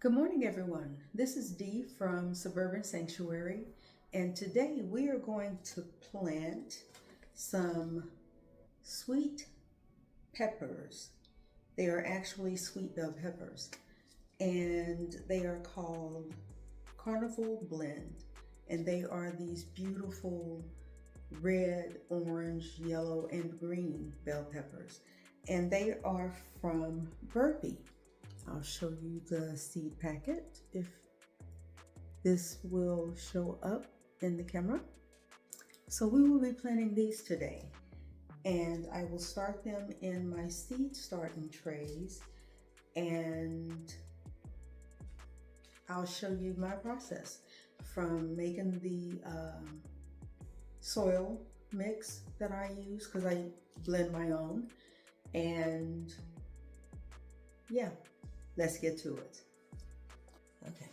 Good morning, everyone. This is Dee from Suburban Sanctuary, and today we are going to plant some sweet peppers. They are actually sweet bell peppers, and they are called Carnival Blend, and they are these beautiful red, orange, yellow, and green bell peppers, and they are from Burpee. I'll show you the seed packet if this will show up in the camera. So we will be planting these today, and I will start them in my seed starting trays, and I'll show you my process from making the soil mix that I use, because I blend my own, and yeah, let's get to it. Okay.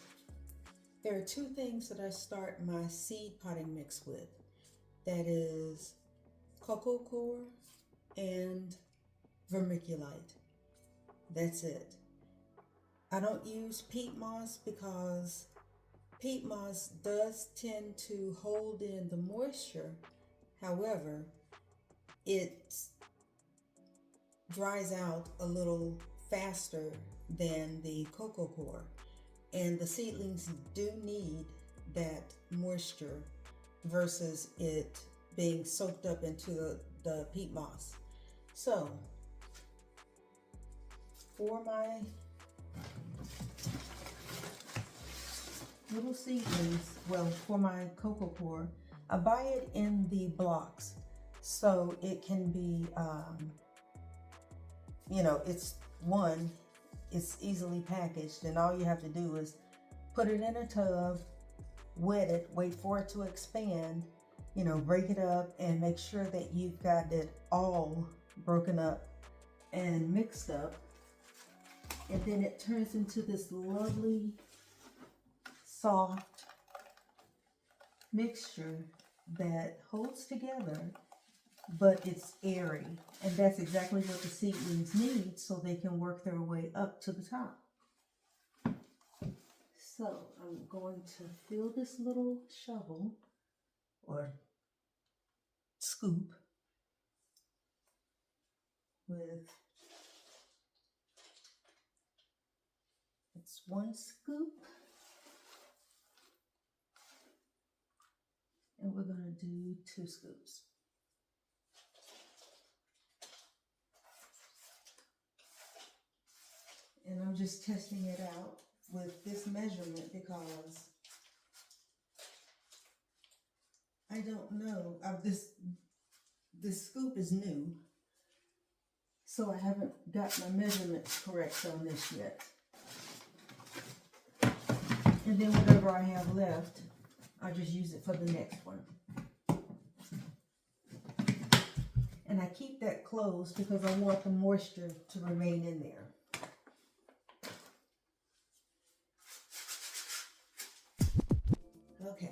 There are two things that I start my seed potting mix with. That is cocoa coir and vermiculite. That's it. I don't use peat moss because peat moss does tend to hold in the moisture. However, it dries out a little faster than the cocoa coir, and the seedlings do need that moisture versus it being soaked up into the peat moss. So for my little seedlings, well, for my cocoa coir, I buy it in the blocks so it can be it's easily packaged, and all you have to do is put it in a tub, wet it, wait for it to expand, break it up, and make sure that you've got it all broken up and mixed up. And then it turns into this lovely, soft mixture that holds together, but it's airy. And that's exactly what the seedlings need so they can work their way up to the top. So I'm going to fill this little shovel or scoop with, it's one scoop, and we're going to do 2 scoops. And I'm just testing it out with this measurement because I don't know. This scoop is new, so I haven't got my measurements correct on this yet. And then whatever I have left, I'll just use it for the next one. And I keep that closed because I want the moisture to remain in there. Okay.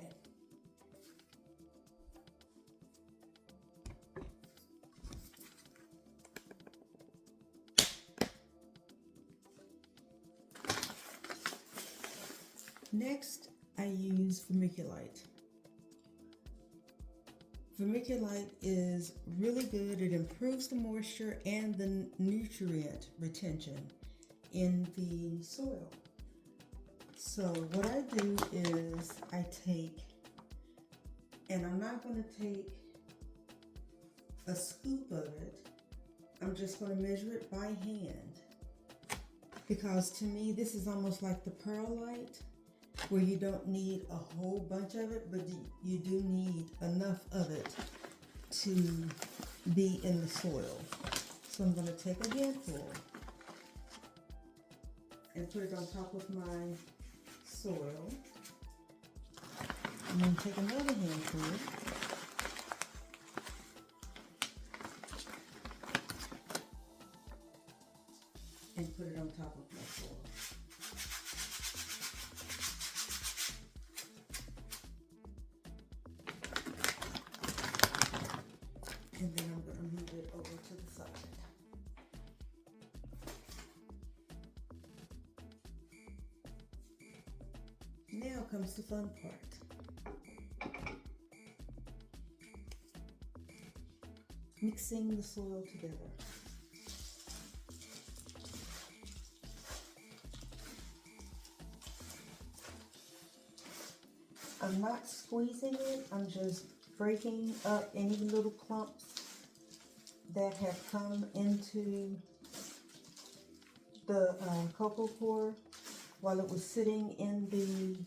Next, I use vermiculite. Vermiculite is really good. It improves the moisture and the nutrient retention in the soil. So what I do is I take, and I'm not going to take a scoop of it. I'm just going to measure it by hand, because to me this is almost like the perlite, where you don't need a whole bunch of it, but you do need enough of it to be in the soil. So I'm going to take a handful and put it on top of my soil. And then take another handful and put it on top of my soil. And then I'm going to move it over to the side. comes the fun part. Mixing the soil together. I'm not squeezing it, I'm just breaking up any little clumps that have come into the cocoa core while it was sitting in the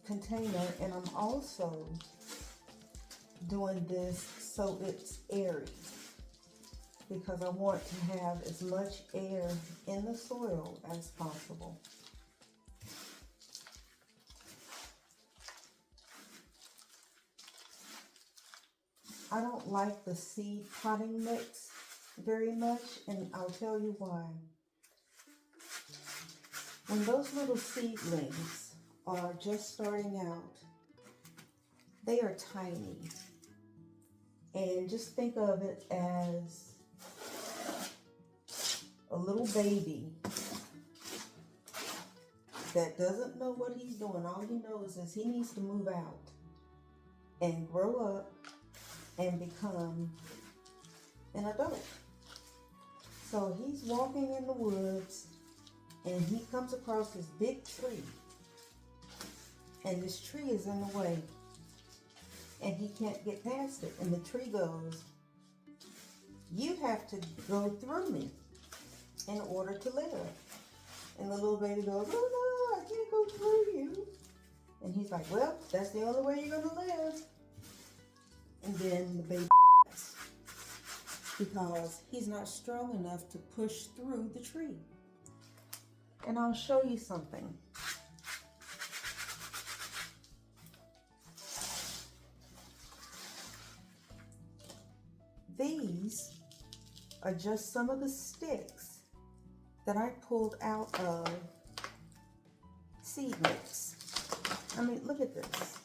container. And I'm also doing this so it's airy, because I want to have as much air in the soil as possible. I don't like the seed potting mix very much, and I'll tell you why. When those little seedlings are just starting out, they are tiny. And just think of it as a little baby that doesn't know what he's doing. All he knows is he needs to move out and grow up and become an adult. So he's walking in the woods and he comes across this big tree, and this tree is in the way and he can't get past it. And the tree goes, "You have to go through me in order to live." And the little baby goes, "Oh no, I can't go through you." And he's like, "Well, that's the only way you're gonna live." And then the baby dies because he's not strong enough to push through the tree. And I'll show you something. These are just some of the sticks that I pulled out of seed mix. I mean, look at this.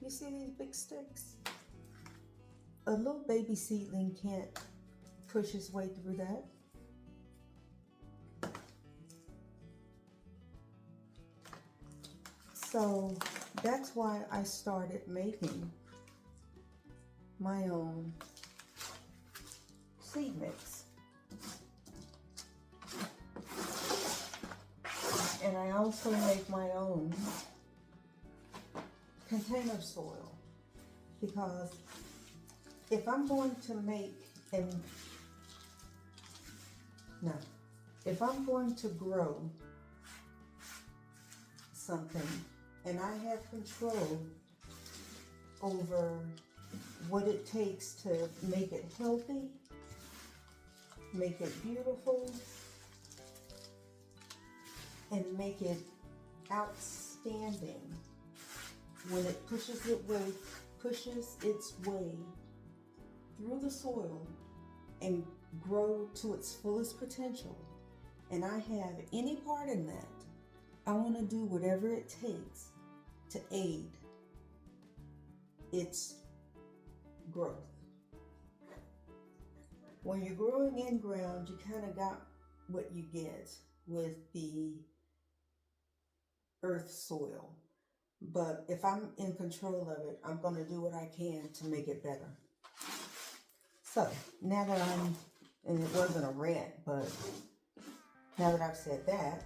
You see these big sticks? A little baby seedling can't push his way through that. So that's why I started making my own seed mix. And I also make my own container soil, because if I'm going to if I'm going to grow something and I have control over what it takes to make it healthy, make it beautiful, and make it outstanding, when it pushes its way through the soil and grow to its fullest potential, and I have any part in that, I want to do whatever it takes to aid its growth. When you're growing in ground, you kind of got what you get with the earth soil. But if I'm in control of it, I'm going to do what I can to make it better. So now that and it wasn't a rant, but now that I've said that,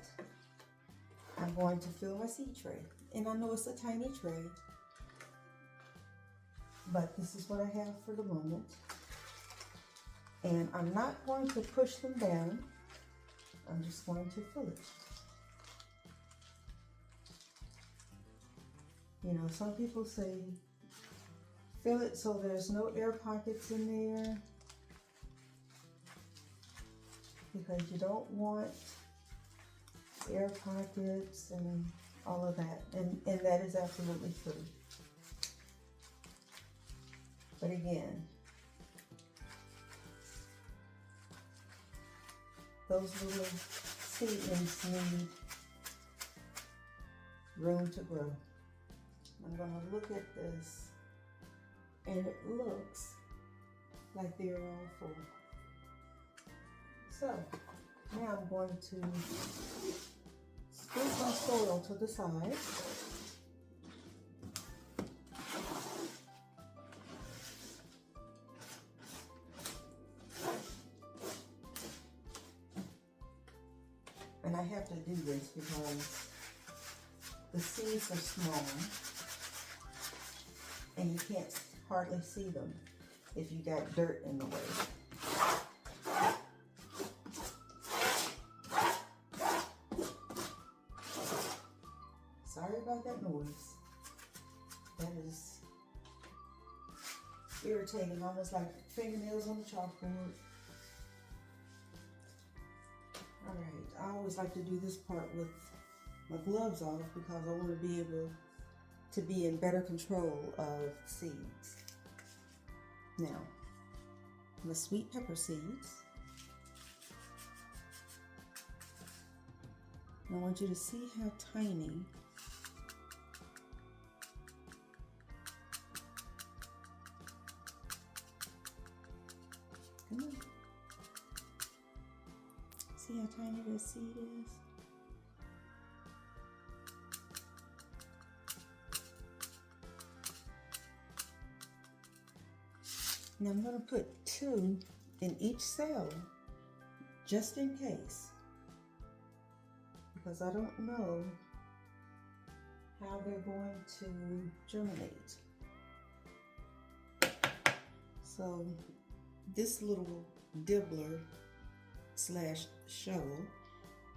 I'm going to fill my seed tray. And I know it's a tiny tray, but this is what I have for the moment. And I'm not going to push them down. I'm just going to fill it. You know, some people say fill it so there's no air pockets in there, because you don't want air pockets and all of that. And that is absolutely true. But again, those little seedlings need room to grow. I'm going to look at this, and it looks like they're all full. So now I'm going to scoop my soil to the side. And I have to do this because the seeds are small and you can't hardly see them if you got dirt in the way. Sorry about that noise. That is irritating, almost like fingernails on the chalkboard. All right, I always like to do this part with my gloves off because I want to be able to be in better control of seeds. Now, the sweet pepper seeds. I want you to see how tiny come on. See how tiny this seed is? Now I'm going to put 2 in each cell, just in case, because I don't know how they're going to germinate. So this little dibbler slash shovel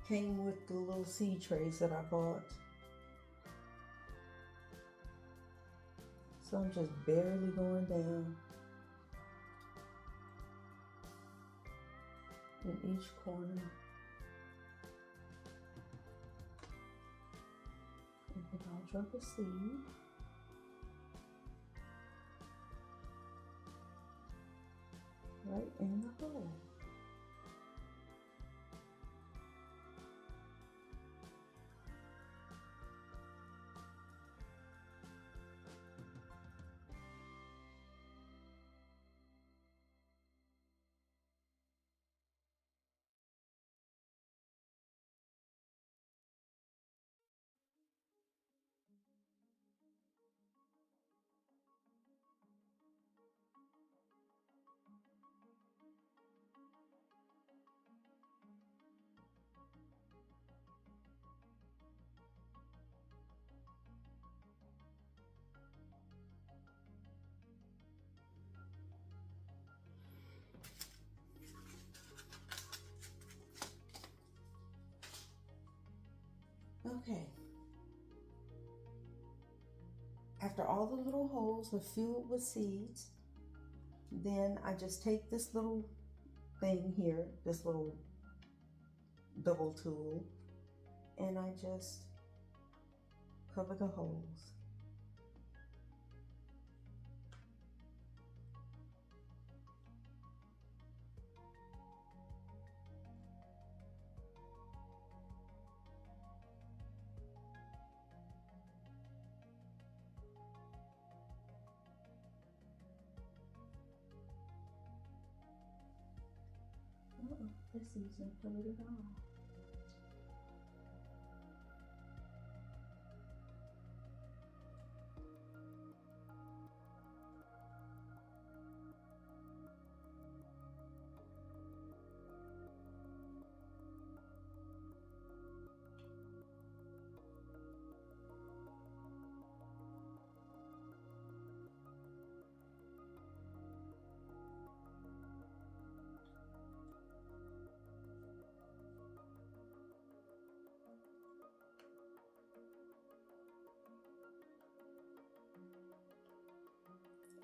came with the little seed trays that I bought. So I'm just barely going down in each corner. And then I'll drop a seed. Right in the hole. Okay. After all the little holes are filled with seeds, then I just take this little thing here, this little double tool, and I just cover the holes. This isn't covered at all.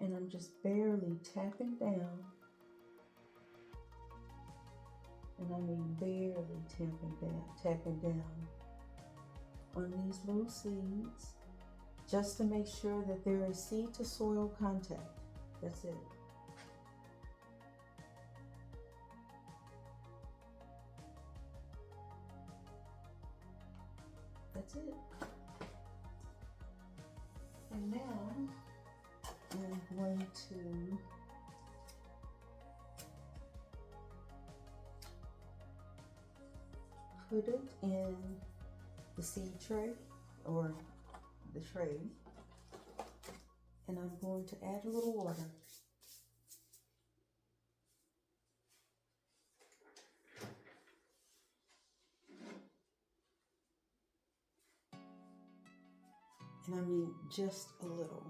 And I'm just barely tapping down, and I mean barely tapping down on these little seeds, just to make sure that there is seed to soil contact. That's it. That's it. And now I'm going to put it in the seed tray or the tray, and I'm going to add a little water. And I mean just a little.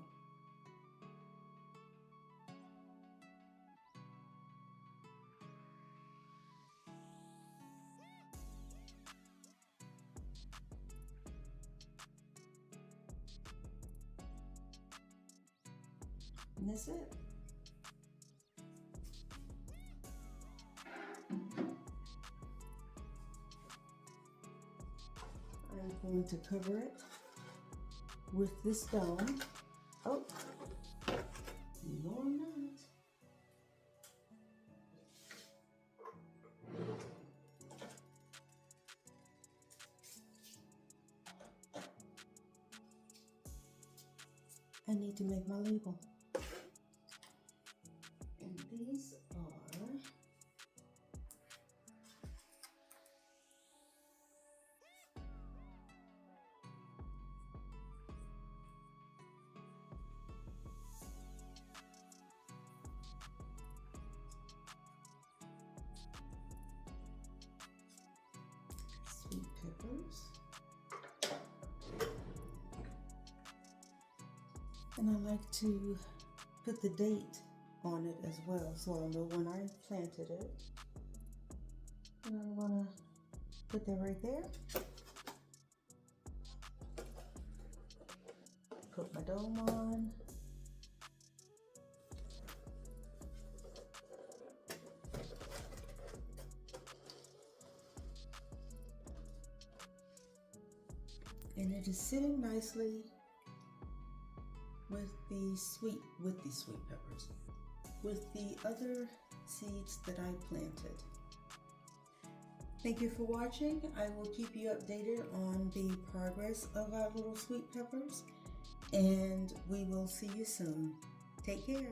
And that's it. I'm going to cover it with this dome. Oh, no, I'm not. I need to make my label. And these are sweet peppers. And I like to put the date on it as well, so I'll know when I planted it. And I'm gonna put that right there. Put my dome on. And it is sitting nicely with the sweet peppers, with the other seeds that I planted. Thank you for watching. I will keep you updated on the progress of our little sweet peppers, and we will see you soon. Take care.